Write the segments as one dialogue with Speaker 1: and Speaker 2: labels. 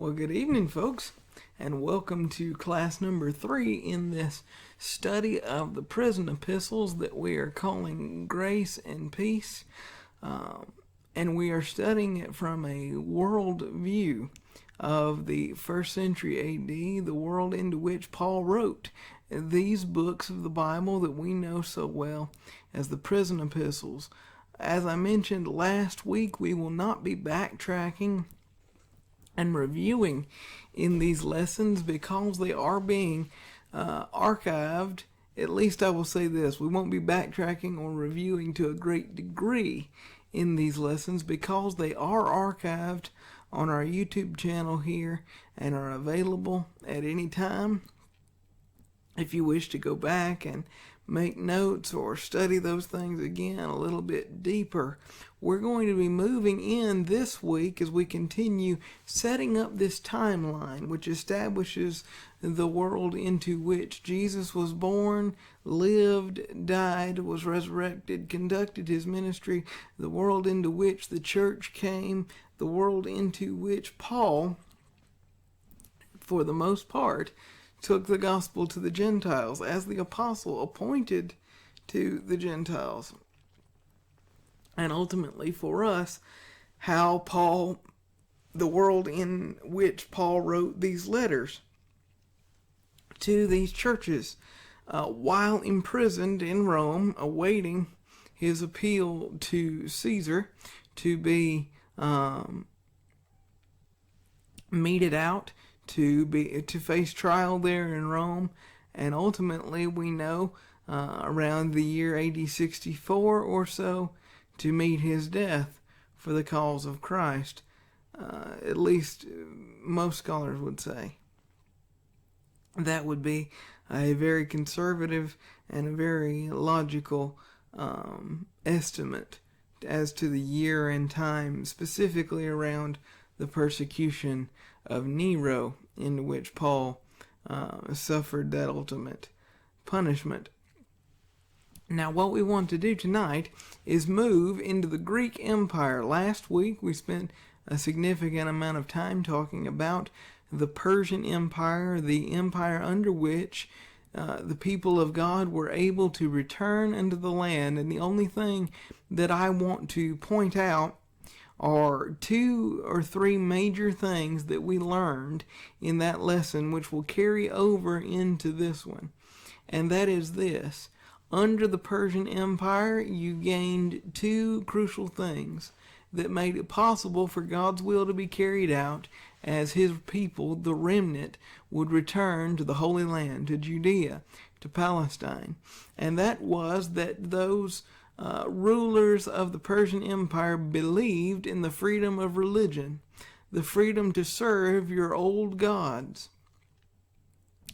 Speaker 1: Well, good evening, folks, and welcome to class number 3 in this study of the prison epistles that we are calling Grace and Peace. And we are studying it from a world view of the 1st century AD, the world into which Paul wrote these books of the Bible that we know so well as the prison epistles. As I mentioned last week, we will not be backtracking and reviewing in these lessons because they are being archived. At least I will say this: we won't be backtracking or reviewing to a great degree in these lessons because they are archived on our YouTube channel here and are available at any time. If you wish to go back and make notes or study those things again a little bit deeper, we're going to be moving in this week as we continue setting up this timeline which establishes the world into which Jesus was born, lived, died, was resurrected, conducted his ministry, the world into which the church came, the world into which Paul, for the most part, took the gospel to the Gentiles as the apostle appointed to the Gentiles. And ultimately for us, how Paul, the world in which Paul wrote these letters to these churches while imprisoned in Rome, awaiting his appeal to Caesar to be meted out, to face trial there in Rome, and ultimately we know around the year AD 64 or so to meet his death for the cause of Christ. At least most scholars would say that would be a very conservative and a very logical estimate as to the year and time, specifically around the persecution of Nero, in which Paul suffered that ultimate punishment. Now, what we want to do tonight is move into the Greek Empire. Last week we spent a significant amount of time talking about the Persian Empire, the empire under which the people of God were able to return into the land. And the only thing that I want to point out are 2 or 3 major things that we learned in that lesson which will carry over into this one. And that is this: under the Persian Empire, you gained 2 crucial things that made it possible for God's will to be carried out as his people, the remnant, would return to the Holy Land, to Judea, to Palestine. And that was that those rulers of the Persian Empire believed in the freedom of religion, the freedom to serve your old gods,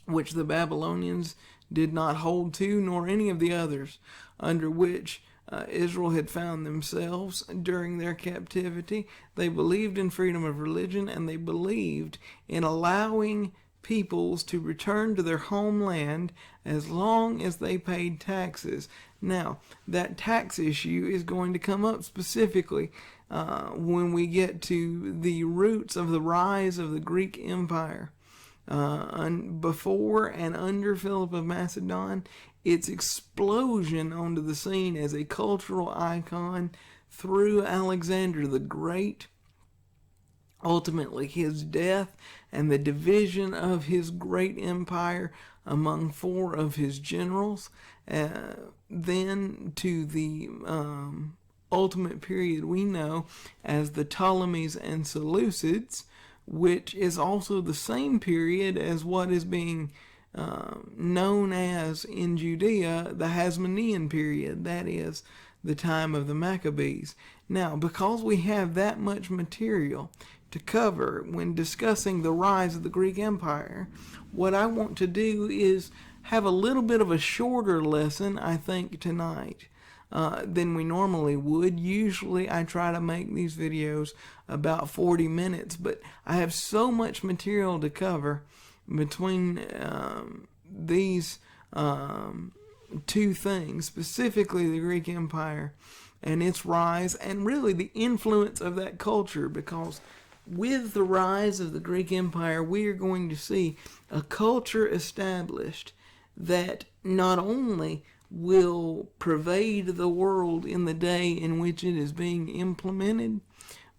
Speaker 1: which the Babylonians did not hold to, nor any of the others under which Israel had found themselves during their captivity. They believed in freedom of religion, and they believed in allowing peoples to return to their homeland as long as they paid taxes. Now, that tax issue is going to come up specifically when we get to the roots of the rise of the Greek Empire. Before and under Philip of Macedon, its explosion onto the scene as a cultural icon through Alexander the Great, ultimately his death and the division of his great empire among 4 of his generals, then to the ultimate period we know as the Ptolemies and Seleucids, which is also the same period as what is being known as in Judea the Hasmonean period, that is the time of the Maccabees. Now, because we have that much material to cover when discussing the rise of the Greek Empire, what I want to do is have a little bit of a shorter lesson, I think, tonight than we normally would. Usually I try to make these videos about 40 minutes, but I have so much material to cover between these 2 things, specifically the Greek Empire and its rise, and really the influence of that culture, because with the rise of the Greek Empire, we are going to see a culture established that not only will pervade the world in the day in which it is being implemented,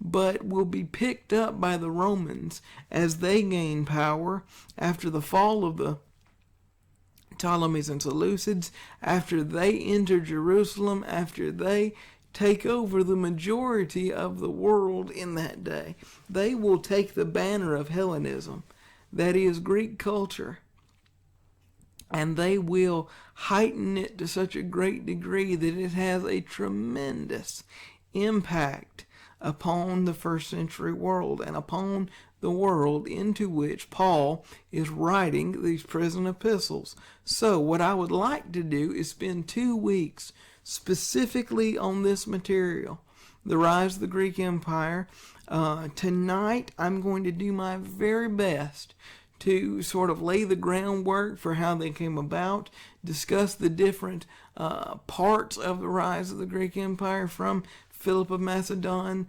Speaker 1: but will be picked up by the Romans as they gain power after the fall of the Ptolemies and Seleucids, after they enter Jerusalem, after they take over the majority of the world in that day. They will take the banner of Hellenism, that is Greek culture, and they will heighten it to such a great degree that it has a tremendous impact upon the first century world and upon the world into which Paul is writing these prison epistles. So what I would like to do is spend 2 weeks specifically on this material, the rise of the Greek Empire. Tonight I'm going to do my very best to sort of lay the groundwork for how they came about, discuss the different parts of the rise of the Greek Empire, from Philip of Macedon,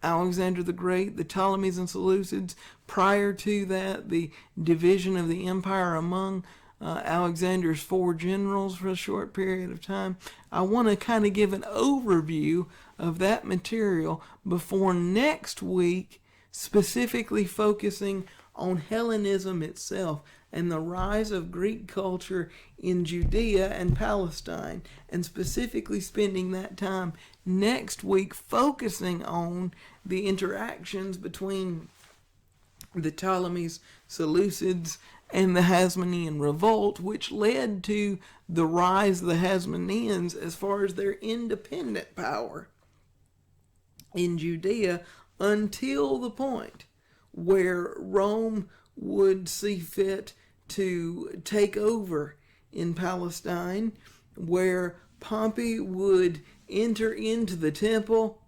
Speaker 1: Alexander the Great, the Ptolemies and Seleucids. Prior to that, the division of the empire among Alexander's 4 generals for a short period of time. I want to kind of give an overview of that material before next week, specifically focusing on Hellenism itself and the rise of Greek culture in Judea and Palestine, and specifically spending that time next week focusing on the interactions between the Ptolemies, Seleucids, and the Hasmonean revolt, which led to the rise of the Hasmoneans as far as their independent power in Judea, until the point where Rome would see fit to take over in Palestine, where Pompey would enter into the temple,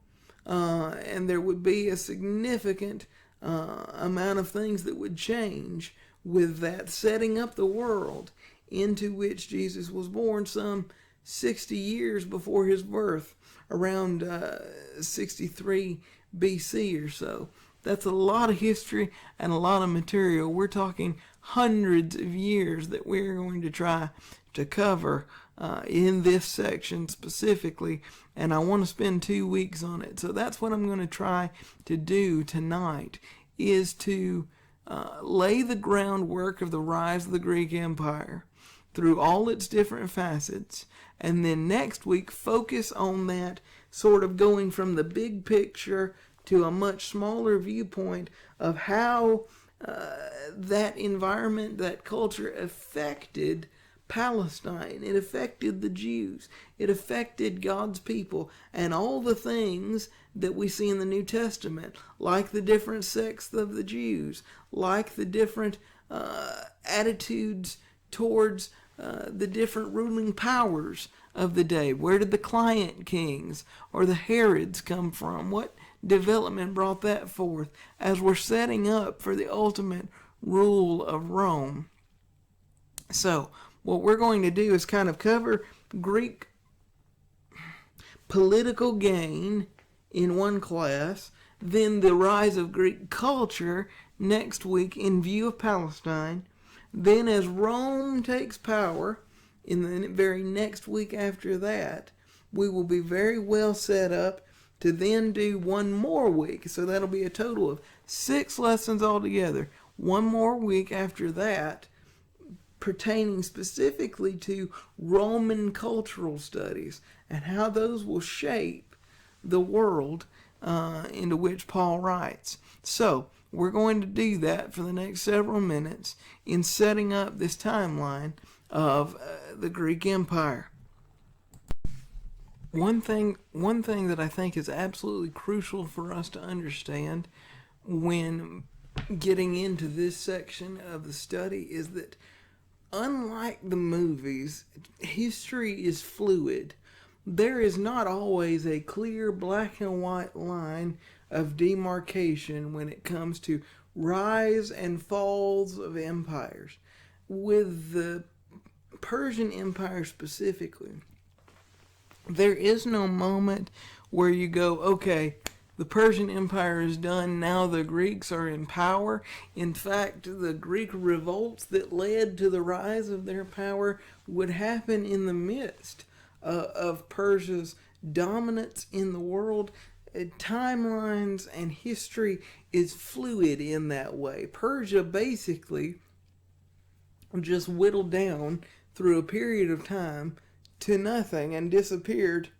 Speaker 1: and there would be a significant amount of things that would change with that, setting up the world into which Jesus was born some 60 years before his birth, around 63 BC or so. That's a lot of history and a lot of material. We're talking hundreds of years that we're going to try to cover in this section specifically, and I want to spend 2 weeks on it. So that's what I'm going to try to do tonight, is to lay the groundwork of the rise of the Greek Empire through all its different facets, and then next week focus on that, sort of going from the big picture to a much smaller viewpoint of how that environment, that culture affected Palestine. It affected the Jews. It affected God's people, and all the things that we see in the New Testament, like the different sects of the Jews, like the different attitudes towards the different ruling powers of the day. Where did the client kings or the Herods come from? What development brought that forth as we're setting up for the ultimate rule of Rome? So what we're going to do is kind of cover Greek political gain in one class, then the rise of Greek culture next week in view of Palestine. Then as Rome takes power in the very next week after that, we will be very well set up to then do one more week. So that'll be a total of 6 lessons altogether. One more week after that, pertaining specifically to Roman cultural studies and how those will shape the world into which Paul writes. So we're going to do that for the next several minutes in setting up this timeline of the Greek Empire. One thing that I think is absolutely crucial for us to understand when getting into this section of the study is that, unlike the movies, history is fluid. There is not always a clear black and white line of demarcation when it comes to rise and falls of empires. With the Persian Empire specifically, there is no moment where you go, okay, The Persian Empire is done. Now the Greeks are in power. In fact, the Greek revolts that led to the rise of their power would happen in the midst of Persia's dominance in the world. Timelines and history is fluid in that way. Persia basically just whittled down through a period of time to nothing and disappeared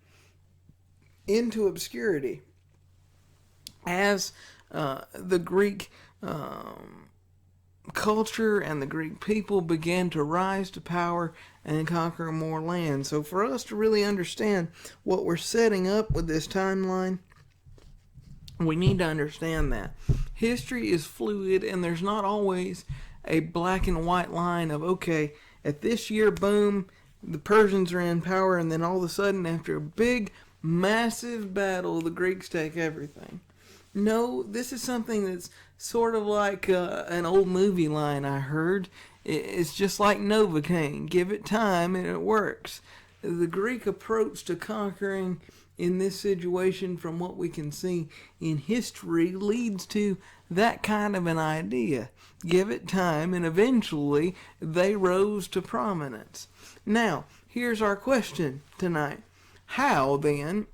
Speaker 1: into obscurity as the Greek culture and the Greek people began to rise to power and conquer more land. So for us to really understand what we're setting up with this timeline, we need to understand that history is fluid and there's not always a black and white line of, okay, at this year, boom, the Persians are in power, and then all of a sudden, after a big, massive battle, the Greeks take everything. No, this is something that's sort of like an old movie line I heard. It's just like Novocaine. Give it time and it works. The Greek approach to conquering in this situation, from what we can see in history, leads to that kind of an idea. Give it time, and eventually they rose to prominence. Now, here's our question tonight. How, then,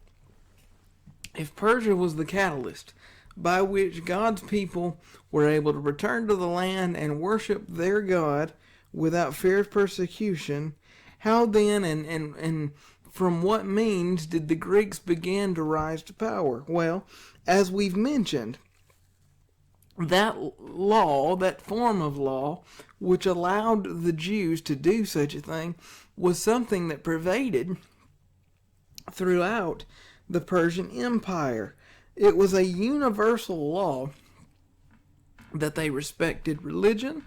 Speaker 1: if Persia was the catalyst by which God's people were able to return to the land and worship their God without fear of persecution, how then and from what means did the Greeks begin to rise to power? Well, as we've mentioned, that law, that form of law, which allowed the Jews to do such a thing, was something that pervaded throughout the Persian Empire. It was a universal law that they respected religion,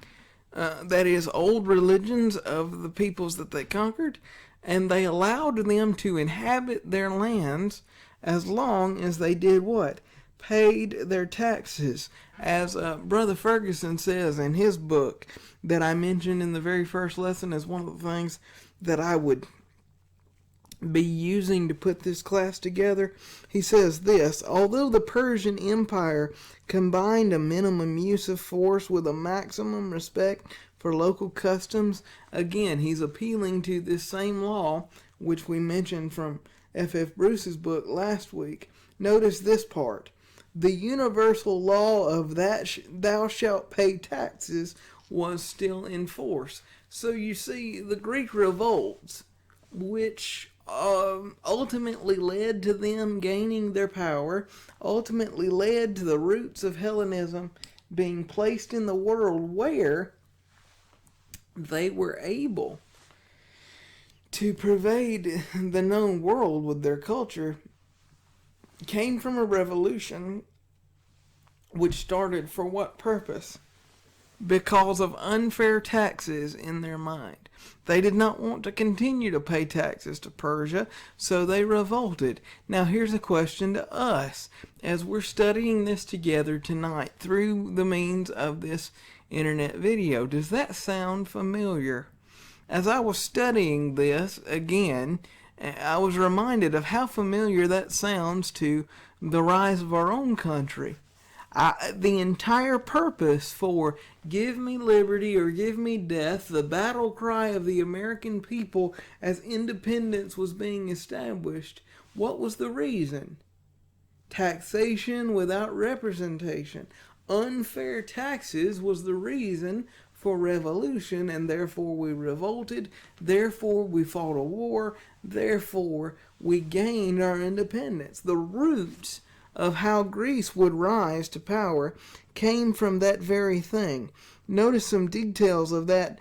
Speaker 1: that is, old religions of the peoples that they conquered, and they allowed them to inhabit their lands as long as they did what? Paid their taxes. As Brother Ferguson says in his book that I mentioned in the very first lesson as one of the things that I would be using to put this class together, he says this: although the Persian Empire combined a minimum use of force with a maximum respect for local customs, again, he's appealing to this same law, which we mentioned from F.F. Bruce's book last week. Notice this part. The universal law of that thou shalt pay taxes was still in force. So you see, the Greek revolts, which ultimately led to them gaining their power, ultimately led to the roots of Hellenism being placed in the world, where they were able to pervade the known world with their culture, came from a revolution which started for what purpose? Because of unfair taxes in their mind. They did not want to continue to pay taxes to Persia, so they revolted. Now here's a question to us as we're studying this together tonight through the means of this internet video. Does that sound familiar? As I was studying this again, I was reminded of how familiar that sounds to the rise of our own country. The entire purpose for give me liberty or give me death, the battle cry of the American people as independence was being established, what was the reason? Taxation without representation. Unfair taxes was the reason for revolution, and therefore we revolted, therefore we fought a war, therefore we gained our independence. The roots of how Greece would rise to power came from that very thing. Notice some details of that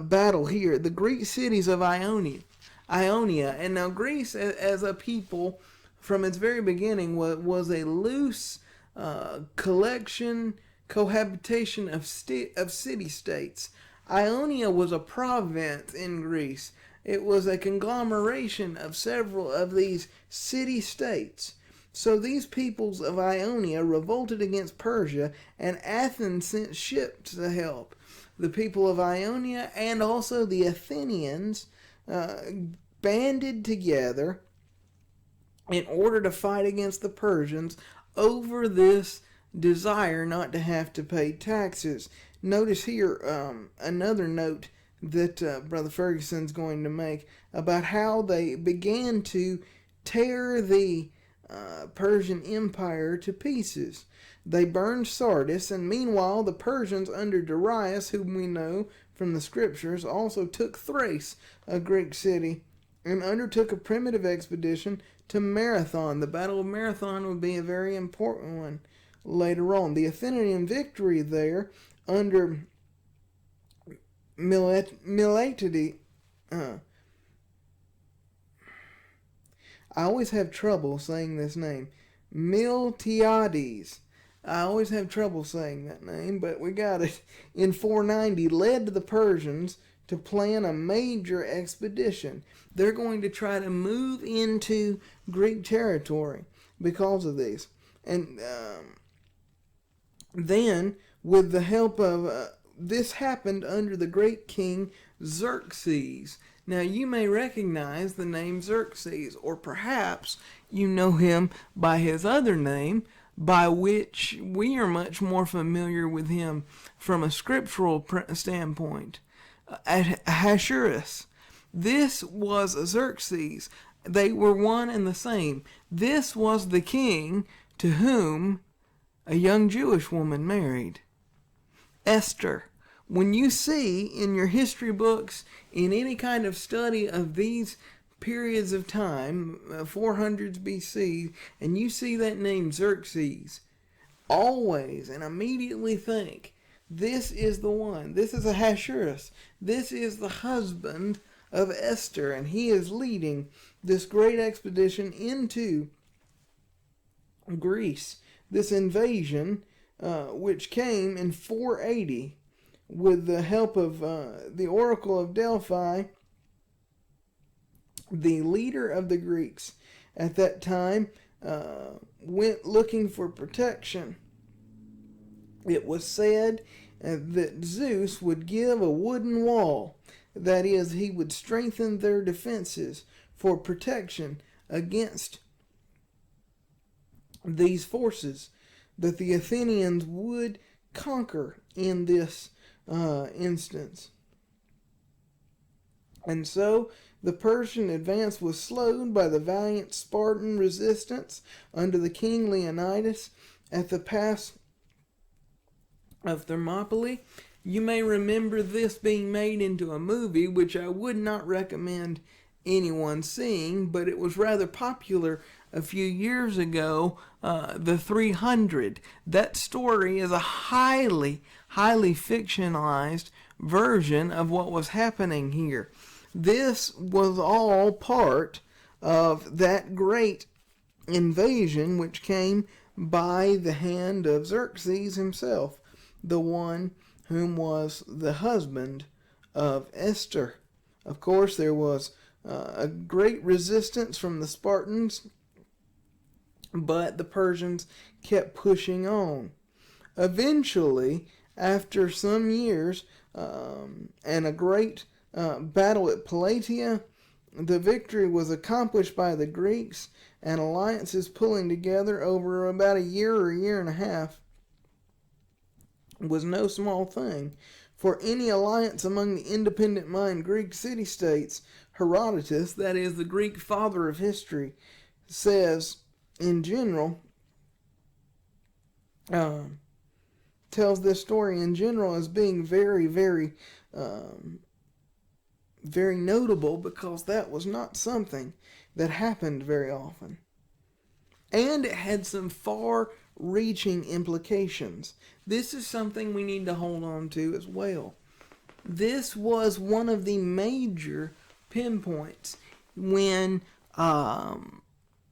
Speaker 1: battle here. The Greek cities of Ionia. And now Greece as a people from its very beginning was a loose cohabitation of city-states. Ionia was a province in Greece. It was a conglomeration of several of these city-states. So these peoples of Ionia revolted against Persia, and Athens sent ships to help. The people of Ionia and also the Athenians banded together in order to fight against the Persians, over this desire not to have to pay taxes. Notice here another note that Brother Ferguson's going to make about how they began to tear the Persian Empire to pieces. They burned Sardis, and meanwhile the Persians under Darius, whom we know from the scriptures, also took Thrace, a Greek city, and undertook a primitive expedition to Marathon. The Battle of Marathon would be a very important one later on. The Athenian victory there under Miltiades. I always have trouble saying this name. Miltiades. I always have trouble saying that name, but we got it. In 490, led the Persians to plan a major expedition. They're going to try to move into Greek territory because of these. And then, with the help of... this happened under the great king Xerxes. Now, you may recognize the name Xerxes, or perhaps you know him by his other name, by which we are much more familiar with him from a scriptural standpoint. Ahasuerus. This was Xerxes. They were one and the same. This was the king to whom a young Jewish woman married. Esther. When you see in your history books, in any kind of study of these periods of time, 400s BC, and you see that name Xerxes, always and immediately think, this is the one. This is Ahasuerus. This is the husband of Esther, and he is leading this great expedition into Greece. This invasion, which came in 480, with the help of the Oracle of Delphi, the leader of the Greeks at that time went looking for protection. It was said that Zeus would give a wooden wall. That is, he would strengthen their defenses for protection against these forces that the Athenians would conquer in this instance. And so the Persian advance was slowed by the valiant Spartan resistance under the king Leonidas at the pass of Thermopylae. You may remember this being made into a movie, which I would not recommend anyone seeing, but it was rather popular a few years ago, The 300. That story is a highly fictionalized version of what was happening here. This was all part of that great invasion which came by the hand of Xerxes himself, the one whom was the husband of Esther. Of course, there was a great resistance from the Spartans, but the Persians kept pushing on. Eventually, after some years and a great battle at Plataea, the victory was accomplished by the Greeks, and alliances pulling together over about a year or a year and a half was no small thing. For any alliance among the independent-minded Greek city-states, Herodotus, that is the Greek father of history, says, in general, tells this story in general as being very, very notable, because that was not something that happened very often. And it had some far-reaching implications. This is something we need to hold on to as well. This was one of the major pinpoints when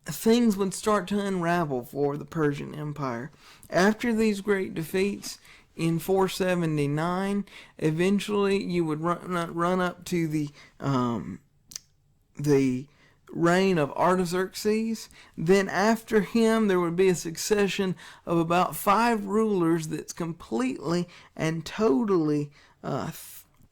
Speaker 1: things would start to unravel for the Persian Empire. After these great defeats in 479, eventually you would run up to the reign of Artaxerxes. Then after him there would be a succession of about 5 rulers that's completely and totally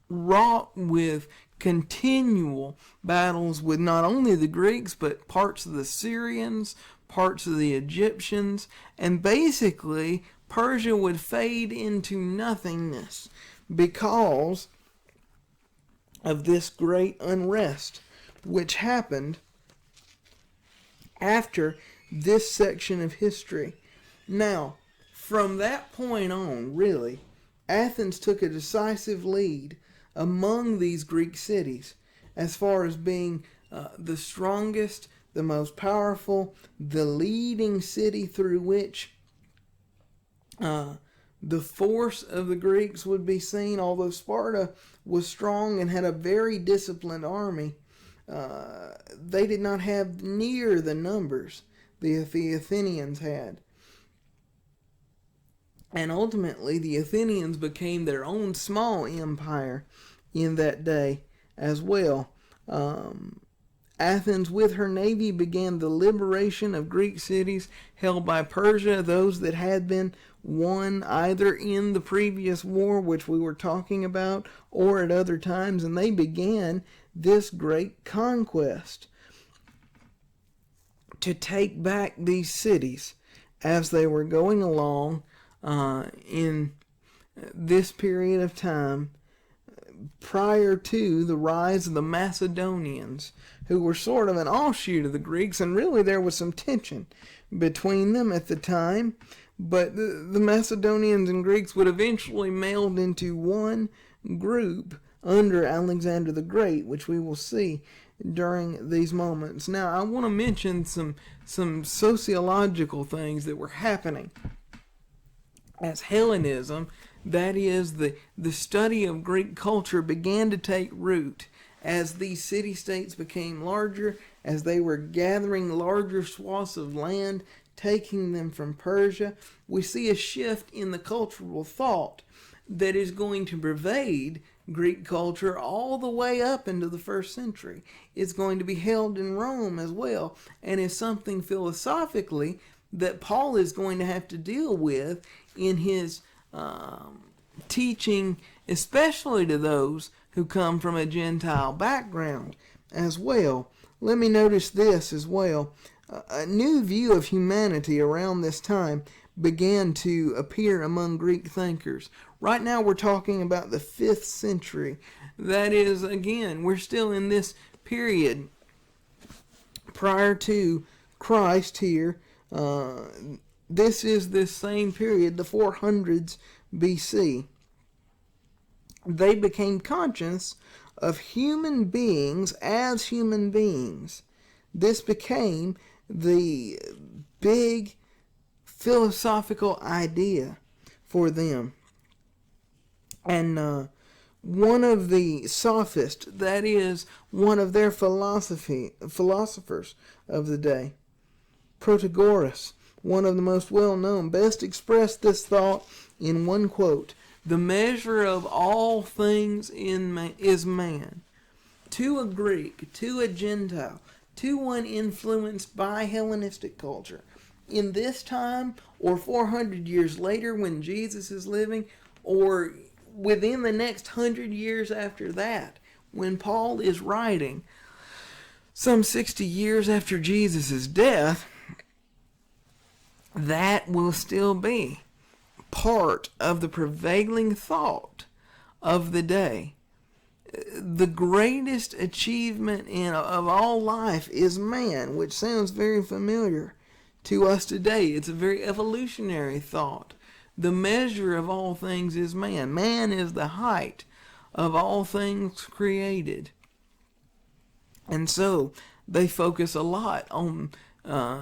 Speaker 1: wrought with continual battles with not only the Greeks but parts of the Syrians, parts of the Egyptians, and basically Persia would fade into nothingness because of this great unrest which happened after this section of history. Now, from that point on, really, Athens took a decisive lead among these Greek cities as far as being the strongest, the most powerful, the leading city through which the force of the Greeks would be seen. Although Sparta was strong and had a very disciplined army, they did not have near the numbers the Athenians had. And ultimately, the Athenians became their own small empire in that day as well. Athens, with her navy, began the liberation of Greek cities held by Persia, those that had been won either in the previous war, which we were talking about, or at other times, and they began this great conquest to take back these cities as they were going along in this period of time prior to the rise of the Macedonians, who were sort of an offshoot of the Greeks, and really there was some tension between them at the time, but the Macedonians and Greeks would eventually meld into one group under Alexander the Great, which we will see during these moments. Now, I want to mention some sociological things that were happening as Hellenism, that is, the study of Greek culture, began to take root as these city-states became larger, as they were gathering larger swaths of land, taking them from Persia. We see a shift in the cultural thought that is going to pervade Greek culture all the way up into the first century. It's going to be held in Rome as well, and is something philosophically that Paul is going to have to deal with in his teaching, especially to those who come from a Gentile background as well. Let me notice this as well. A new view of humanity around this time began to appear among Greek thinkers. Right now we're talking about the 5th century. That is, again, we're still in this period prior to Christ here. This is this same period, the 400s BC. They became conscious of human beings as human beings. This became the big philosophical idea for them. And one of the sophists, that is, one of their philosophers of the day, Protagoras, one of the most well-known, best expressed this thought in one quote: "The measure of all things is man." To a Greek, to a Gentile, to one influenced by Hellenistic culture, in this time, or 400 years later when Jesus is living, or within the next 100 years after that, when Paul is writing, some 60 years after Jesus' death, that will still be part of the prevailing thought of the day. The greatest achievement of all life is man, which sounds very familiar to us today. It's a very evolutionary thought. The measure of all things is man. Man is the height of all things created. And so they focus a lot on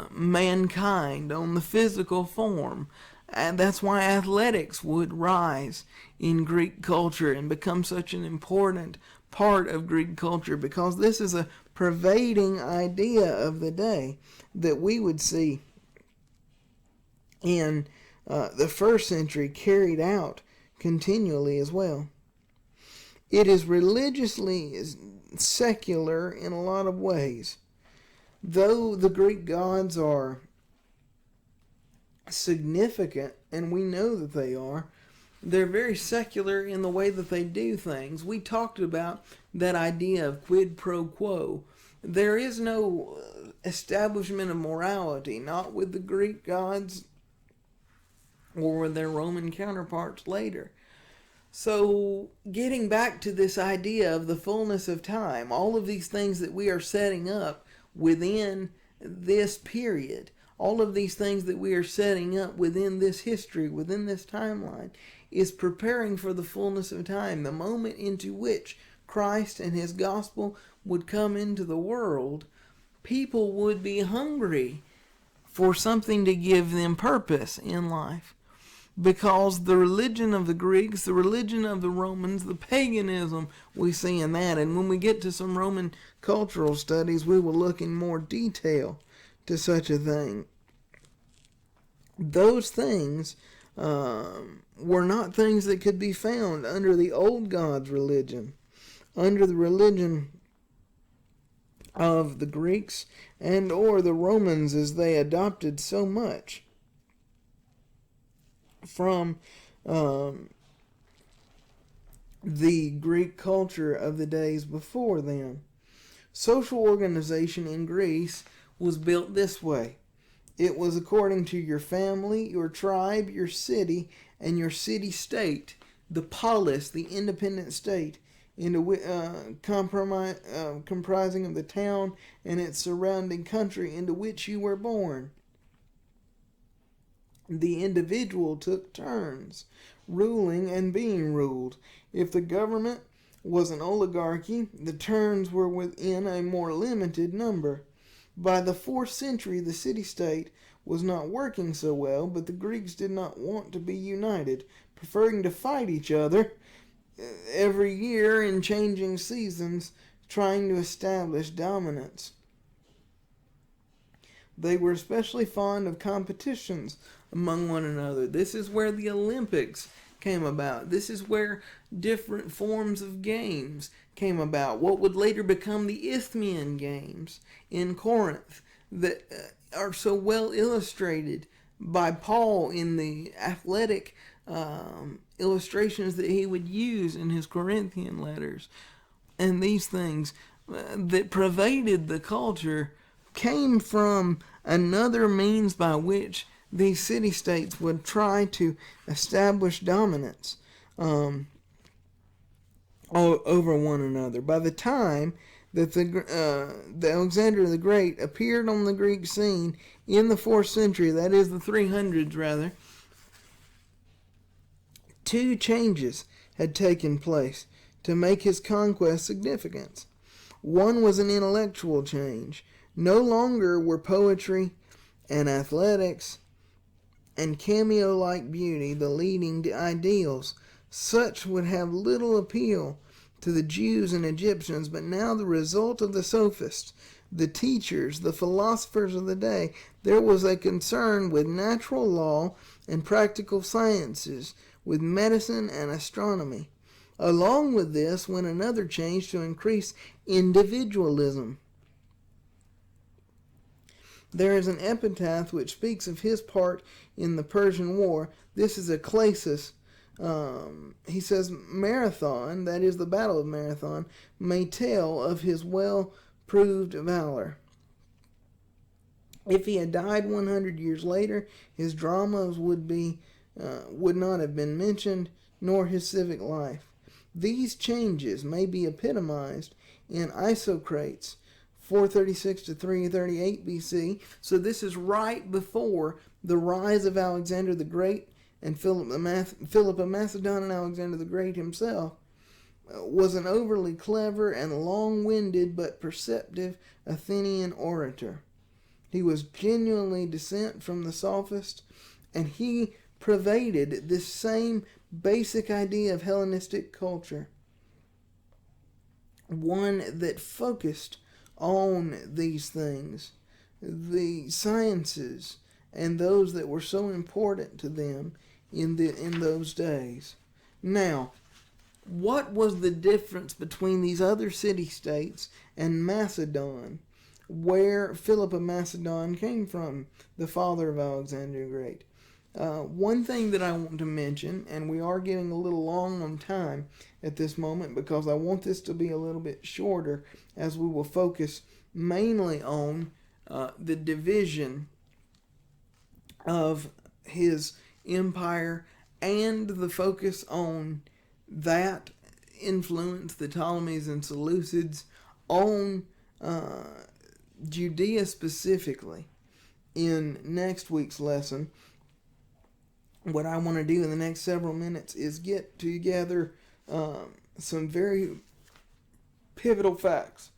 Speaker 1: mankind, on the physical form. And that's why athletics would rise in Greek culture and become such an important part of Greek culture, because this is a pervading idea of the day that we would see in the first century carried out continually as well. It is religiously secular in a lot of ways. Though the Greek gods are significant, and we know that they are, they're very secular in the way that they do things. We talked about that idea of quid pro quo, There is no establishment of morality, not with the Greek gods or with their Roman counterparts later. So, getting back to this idea of the fullness of time, all of these things that we are setting up within this period, all of these things that we are setting up within this history, within this timeline, is preparing for the fullness of time, the moment into which Christ and his gospel would come into the world. People would be hungry for something to give them purpose in life. Because the religion of the Greeks, the religion of the Romans, the paganism, we see in that. And when we get to some Roman cultural studies, we will look in more detail to such a thing. Those things were not things that could be found under the old God's religion, under the religion of the Greeks and or the Romans, as they adopted so much from the Greek culture of the days before them. Social organization in Greece was built this way. It was according to your family, your tribe, your city, and your city-state, the polis, the independent state, comprising of the town and its surrounding country into which you were born. The individual took turns ruling and being ruled. If the government was an oligarchy, the turns were within a more limited number. By the 4th century, the city-state was not working so well, but the Greeks did not want to be united, preferring to fight each other every year in changing seasons, trying to establish dominance. They were especially fond of competitions among one another. This is where the Olympics came about. This is where different forms of games came about. What would later become the Isthmian Games in Corinth that are so well illustrated by Paul in the athletic illustrations that he would use in his Corinthian letters. And these things that pervaded the culture came from another means by which these city-states would try to establish dominance over one another. By the time that the Alexander the Great appeared on the Greek scene in the 4th century, that is the 300s rather, 2 changes had taken place to make his conquest significant. One was an intellectual change. No longer were poetry and athletics and cameo-like beauty the leading ideals. Such would have little appeal to the Jews and Egyptians, but now the result of the sophists, the teachers, the philosophers of the day, there was a concern with natural law and practical sciences, with medicine and astronomy. Along with this went another change to increase individualism. There is an epitaph which speaks of his part in the Persian War. This is Aclasus. He says, Marathon, that is the Battle of Marathon, may tell of his well-proved valor. If he had died 100 years later, his dramas would not have been mentioned, nor his civic life. These changes may be epitomized in Isocrates, 436 to 338 BC. So this is right before the rise of Alexander the Great, and Philip of Macedon and Alexander the Great himself was an overly clever and long-winded but perceptive Athenian orator. He was genuinely descent from the sophists, and he pervaded this same basic idea of Hellenistic culture, one that focused on these things, the sciences, and those that were so important to them in those days. Now, what was the difference between these other city-states and Macedon, where Philip of Macedon came from, the father of Alexander the Great? One thing that I want to mention, and we are getting a little long on time at this moment because I want this to be a little bit shorter as we will focus mainly on the division of his empire and the focus on that influence, the Ptolemies and Seleucids, on Judea specifically. In next week's lesson, what I want to do in the next several minutes is get together some very pivotal facts.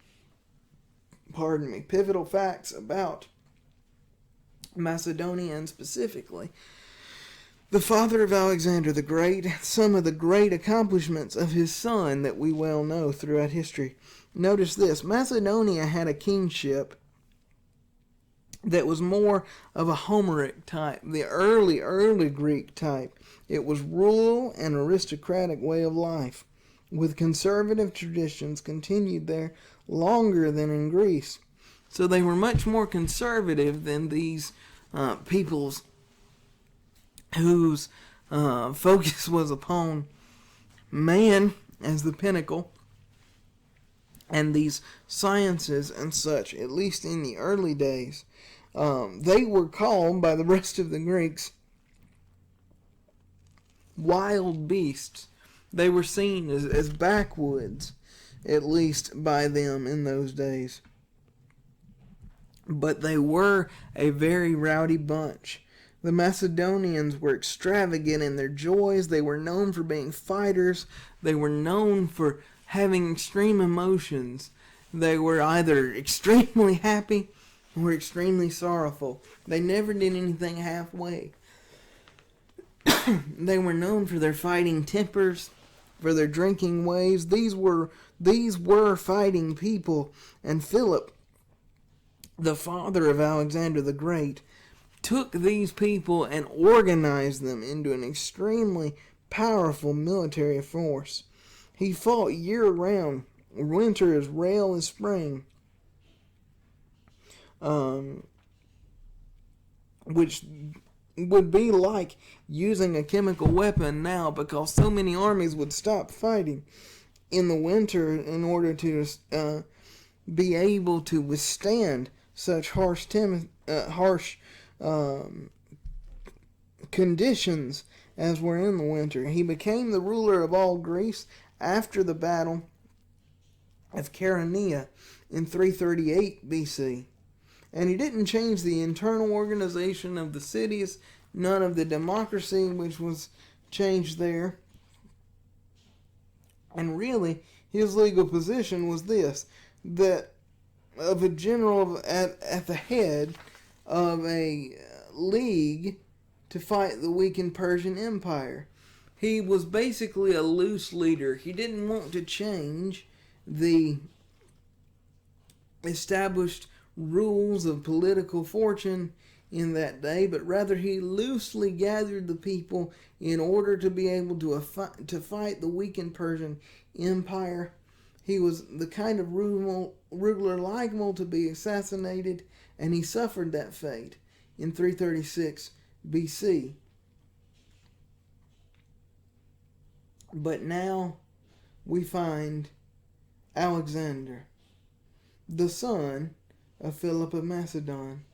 Speaker 1: Pivotal facts about Macedonia, and specifically the father of Alexander the Great, some of the great accomplishments of his son that we well know throughout history. Notice this: Macedonia had a kingship that was more of a Homeric type, the early Greek type. It was rural and aristocratic way of life, with conservative traditions continued there longer than in Greece. So they were much more conservative than these peoples whose focus was upon man as the pinnacle, and these sciences and such, at least in the early days. They were called by the rest of the Greeks wild beasts. They were seen as backwoods, at least by them in those days. But they were a very rowdy bunch. The Macedonians were extravagant in their joys. They were known for being fighters. They were known for having extreme emotions. They were either extremely happy or extremely sorrowful. They never did anything halfway. They were known for their fighting tempers, for their drinking ways. These were fighting people, and Philip, the father of Alexander the Great, took these people and organized them into an extremely powerful military force. He fought year-round, winter as rail as spring, which would be like using a chemical weapon now, because so many armies would stop fighting in the winter in order to be able to withstand such harsh conditions as were in the winter. He became the ruler of all Greece after the battle of Chaeronea in 338 BC. And he didn't change the internal organization of the cities, none of the democracy which was changed there. And really, his legal position was this, that of a general at the head of a league to fight the weakened Persian Empire. He was basically a loose leader. He didn't want to change the established rules of political fortune in that day, but rather he loosely gathered the people in order to be able to fight the weakened Persian Empire. He was the kind of ruler liable to be assassinated, and he suffered that fate in 336 BC. But now we find Alexander, the son of Philip of Macedon.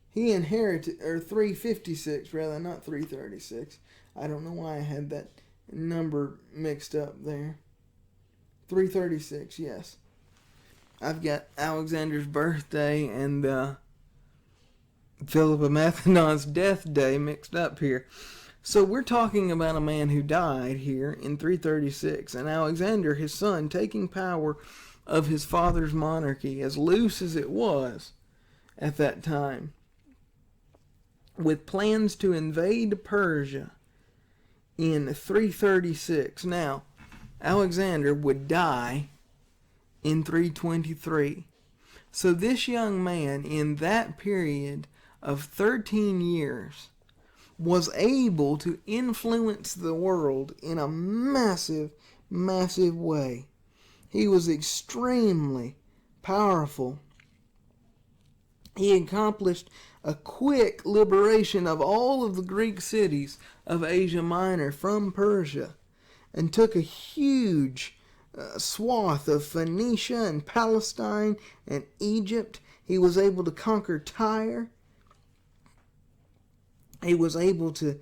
Speaker 1: He inherited, or 356 rather, not 336. I don't know why I had that number mixed up there. 336, yes. I've got Alexander's birthday and Philip of Macedon's death day mixed up here. So we're talking about a man who died here in 336, and Alexander, his son, taking power of his father's monarchy, as loose as it was at that time, with plans to invade Persia in 336. Now, Alexander would die in 323. So this young man, in that period of 13 years, was able to influence the world in a massive, massive way. He was extremely powerful. He accomplished a quick liberation of all of the Greek cities of Asia Minor from Persia, and took a huge swath of Phoenicia and Palestine and Egypt. He was able to conquer Tyre. He was able to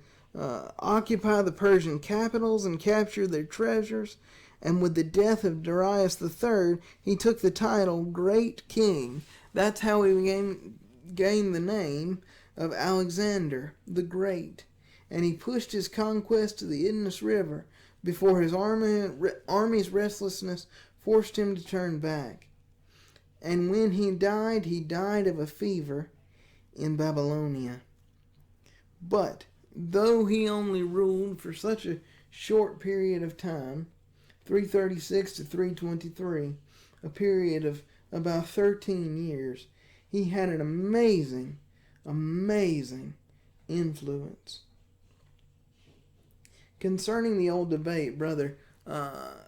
Speaker 1: occupy the Persian capitals and capture their treasures. And with the death of Darius III, he took the title Great King. That's how he gained the name of Alexander the Great. And he pushed his conquest to the Indus River before his army's restlessness forced him to turn back. And when he died of a fever in Babylonia. But though he only ruled for such a short period of time, 336 to 323, a period of about 13 years, he had an amazing influence. Concerning the old debate, Brother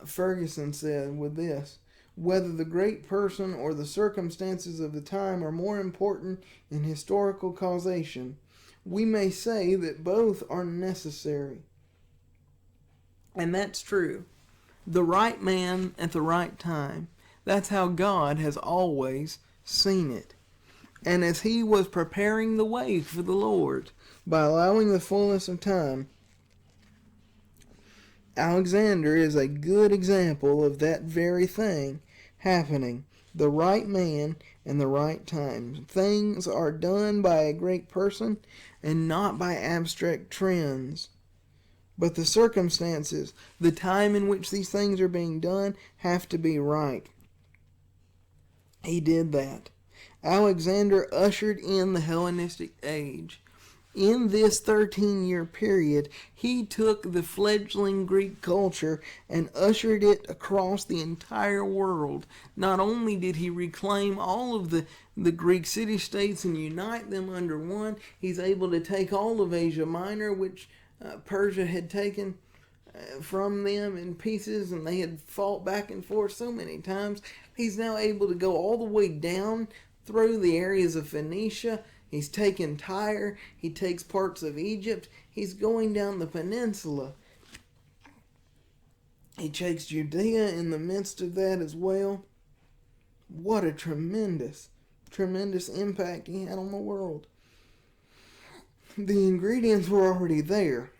Speaker 1: Ferguson said with this, whether the great person or the circumstances of the time are more important in historical causation, we may say that both are necessary. And that's true. The right man at the right time. That's how God has always seen it. And as he was preparing the way for the Lord by allowing the fullness of time, Alexander is a good example of that very thing happening. The right man and the right time. Things are done by a great person and not by abstract trends. But the circumstances, the time in which these things are being done, have to be right. He did that. Alexander ushered in the Hellenistic age. In this 13-year period, he took the fledgling Greek culture and ushered it across the entire world. Not only did he reclaim all of the Greek city-states and unite them under one, he's able to take all of Asia Minor, which Persia had taken from them in pieces, and they had fought back and forth so many times. He's now able to go all the way down through the areas of Phoenicia. He's taken Tyre. He takes parts of Egypt. He's going down the peninsula. He takes Judea in the midst of that as well. What a tremendous impact he had on the world. The ingredients were already there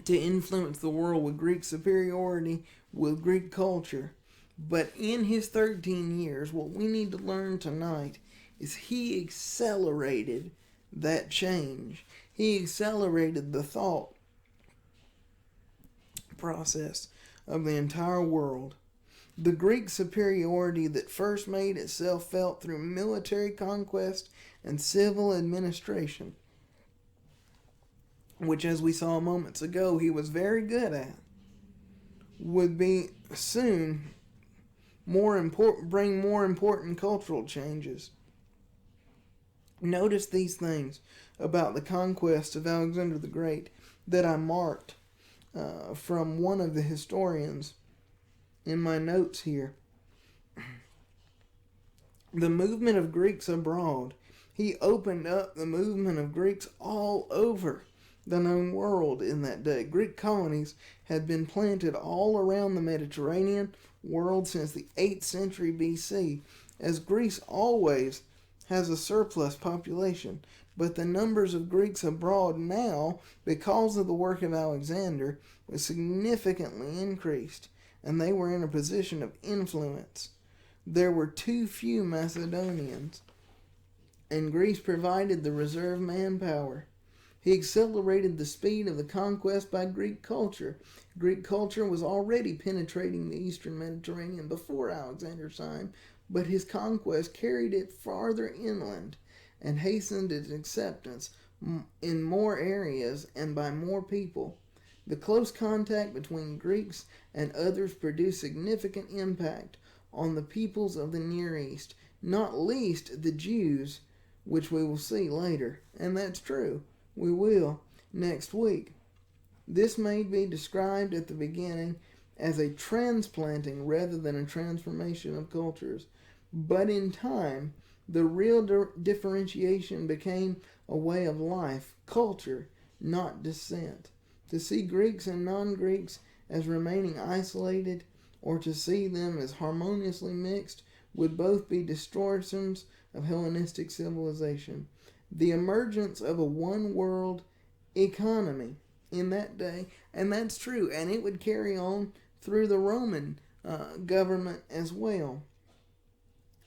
Speaker 1: to influence the world with Greek superiority, with Greek culture. But in his 13 years, what we need to learn tonight is he accelerated that change. He accelerated the thought process of the entire world. The Greek superiority that first made itself felt through military conquest and civil administration, which, as we saw moments ago, he was very good at, would be soon bring more important cultural changes. Notice these things about the conquest of Alexander the Great that I marked from one of the historians in my notes here. The movement of Greeks abroad. He opened up the movement of Greeks all over the known world in that day. Greek colonies had been planted all around the Mediterranean world since the 8th century BC, as Greece always has a surplus population. But the numbers of Greeks abroad now, because of the work of Alexander, was significantly increased, and they were in a position of influence. There were too few Macedonians, and Greece provided the reserve manpower. He accelerated the speed of the conquest by Greek culture. Greek culture was already penetrating the eastern Mediterranean before Alexander's time, but his conquest carried it farther inland and hastened its acceptance in more areas and by more people. The close contact between Greeks and others produced significant impact on the peoples of the Near East, not least the Jews, which we will see later. And that's true. We will next week. This may be described at the beginning as a transplanting rather than a transformation of cultures. But in time, the real differentiation became a way of life, culture, not descent. To see Greeks and non-Greeks as remaining isolated or to see them as harmoniously mixed would both be distortions of Hellenistic civilization. The emergence of a one world economy in that day, and that's true, and it would carry on through the Roman government as well.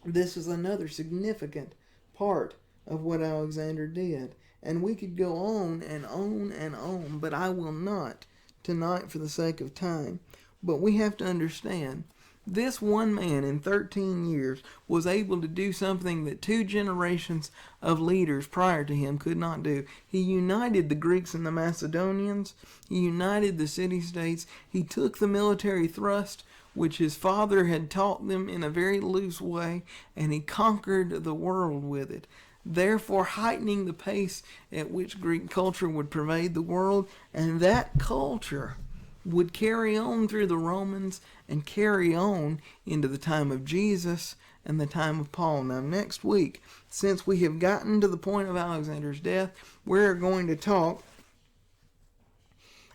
Speaker 1: This is another significant part of what Alexander did. And we could go on and on and on, but I will not tonight for the sake of time. But we have to understand, this one man in 13 years was able to do something that 2 generations of leaders prior to him could not do. He united the Greeks and the Macedonians. He united the city-states. He took the military thrust, which his father had taught them in a very loose way, and he conquered the world with it, therefore heightening the pace at which Greek culture would pervade the world, and that culture would carry on through the Romans and carry on into the time of Jesus and the time of Paul. Now, next week, since we have gotten to the point of Alexander's death, we're going to talk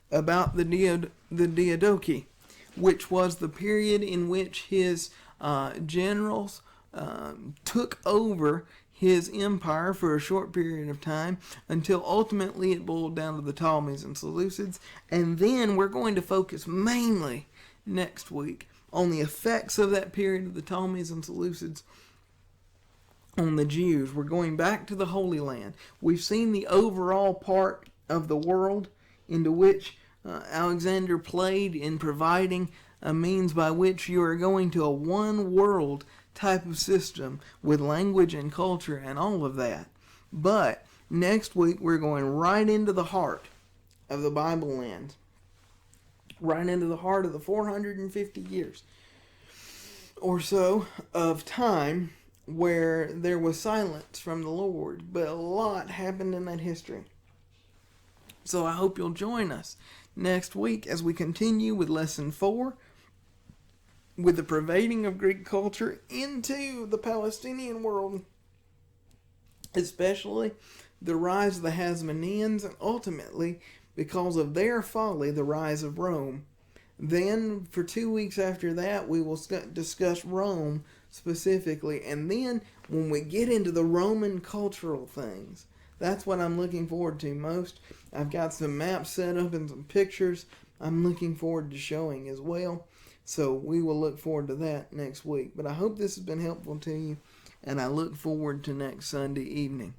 Speaker 1: about the Diadochi, which was the period in which his generals took over his empire for a short period of time until ultimately it boiled down to the Ptolemies and Seleucids. And then we're going to focus mainly next week on the effects of that period of the Ptolemies and Seleucids on the Jews. We're going back to the Holy Land. We've seen the overall part of the world into which Alexander played in providing a means by which you are going to a one world type of system with language and culture and all of that. But next week we're going right into the heart of the Bible land, right into the heart of the 450 years or so of time where there was silence from the Lord, but a lot happened in that history. So I hope you'll join us next week as we continue with Lesson 4, with the pervading of Greek culture into the Palestinian world, especially the rise of the Hasmoneans, and ultimately, because of their folly, the rise of Rome. Then, for 2 weeks after that, we will discuss Rome specifically. And then, when we get into the Roman cultural things, that's what I'm looking forward to most. I've got some maps set up and some pictures I'm looking forward to showing as well. So we will look forward to that next week. But I hope this has been helpful to you, and I look forward to next Sunday evening.